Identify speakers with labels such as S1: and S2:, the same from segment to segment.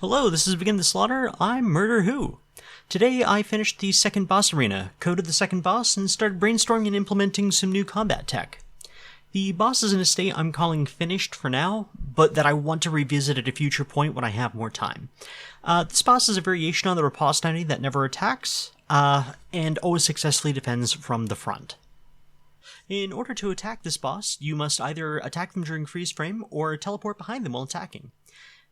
S1: Hello, this is Begin the Slaughter. I'm Murder Who. Today I finished the second boss arena, coded the second boss, and started brainstorming and implementing some new combat tech. The boss is in a state I'm calling finished for now, but that I want to revisit at a future point when I have more time. This boss is a variation on the riposte entity that never attacks, and always successfully defends from the front. In order to attack this boss, you must either attack them during freeze frame or teleport behind them while attacking.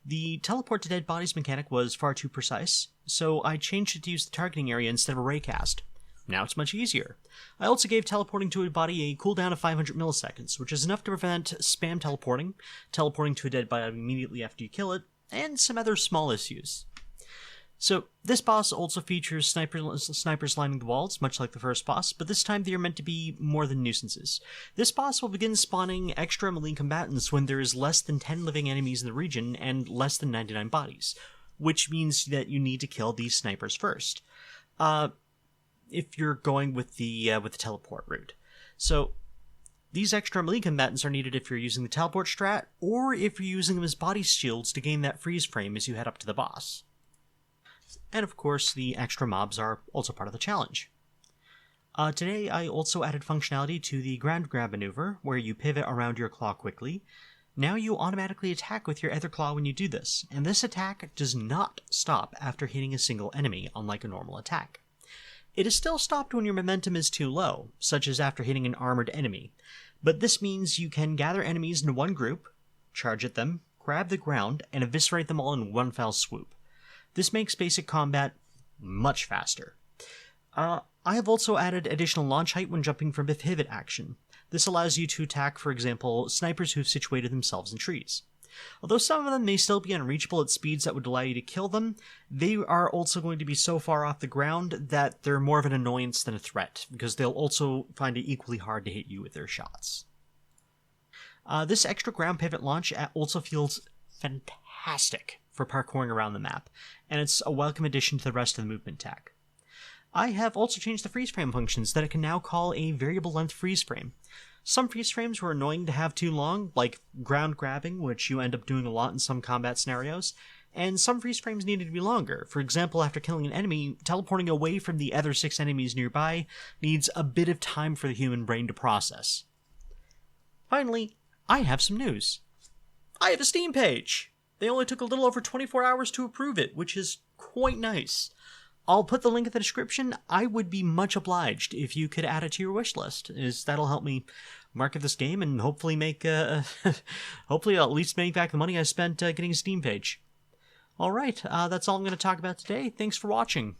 S1: The teleport to dead bodies mechanic was far too precise, so I changed it to use the targeting area instead of a raycast. Now it's much easier. I also gave teleporting to a body a cooldown of 500 milliseconds, which is enough to prevent spam teleporting, teleporting to a dead body immediately after you kill it, and some other small issues. So, this boss also features snipers lining the walls, much like the first boss, but this time they are meant to be more than nuisances. This boss will begin spawning extra melee combatants when there is less than 10 living enemies in the region and less than 99 bodies, which means that you need to kill these snipers first, if you're going with the teleport route. So, these extra melee combatants are needed if you're using the teleport strat, or if you're using them as body shields to gain that freeze frame as you head up to the boss. And of course, the extra mobs are also part of the challenge. Today, I also added functionality to the ground grab maneuver, where you pivot around your claw quickly. Now you automatically attack with your other claw when you do this, and this attack does not stop after hitting a single enemy, unlike a normal attack. It is still stopped when your momentum is too low, such as after hitting an armored enemy, but this means you can gather enemies into one group, charge at them, grab the ground, and eviscerate them all in one fell swoop. This makes basic combat much faster. I have also added additional launch height when jumping from a pivot action. This allows you to attack, for example, snipers who've situated themselves in trees. Although some of them may still be unreachable at speeds that would allow you to kill them, they are also going to be so far off the ground that they're more of an annoyance than a threat, because they'll also find it equally hard to hit you with their shots. This extra ground pivot launch also feels fantastic for parkouring around the map, and it's a welcome addition to the rest of the movement tech. I have also changed the freeze frame functions so that it can now call a variable length freeze frame. Some freeze frames were annoying to have too long, like ground grabbing, which you end up doing a lot in some combat scenarios, and some freeze frames needed to be longer. For example, after killing an enemy, teleporting away from the other 6 enemies nearby needs a bit of time for the human brain to process. Finally, I have some news. I have a Steam page! They only took a little over 24 hours to approve it, which is quite nice. I'll put the link in the description. I would be much obliged if you could add it to your wish list, as that'll help me market this game and hopefully make, hopefully at least make back the money I spent getting a Steam page. Alright, that's all I'm going to talk about today. Thanks for watching.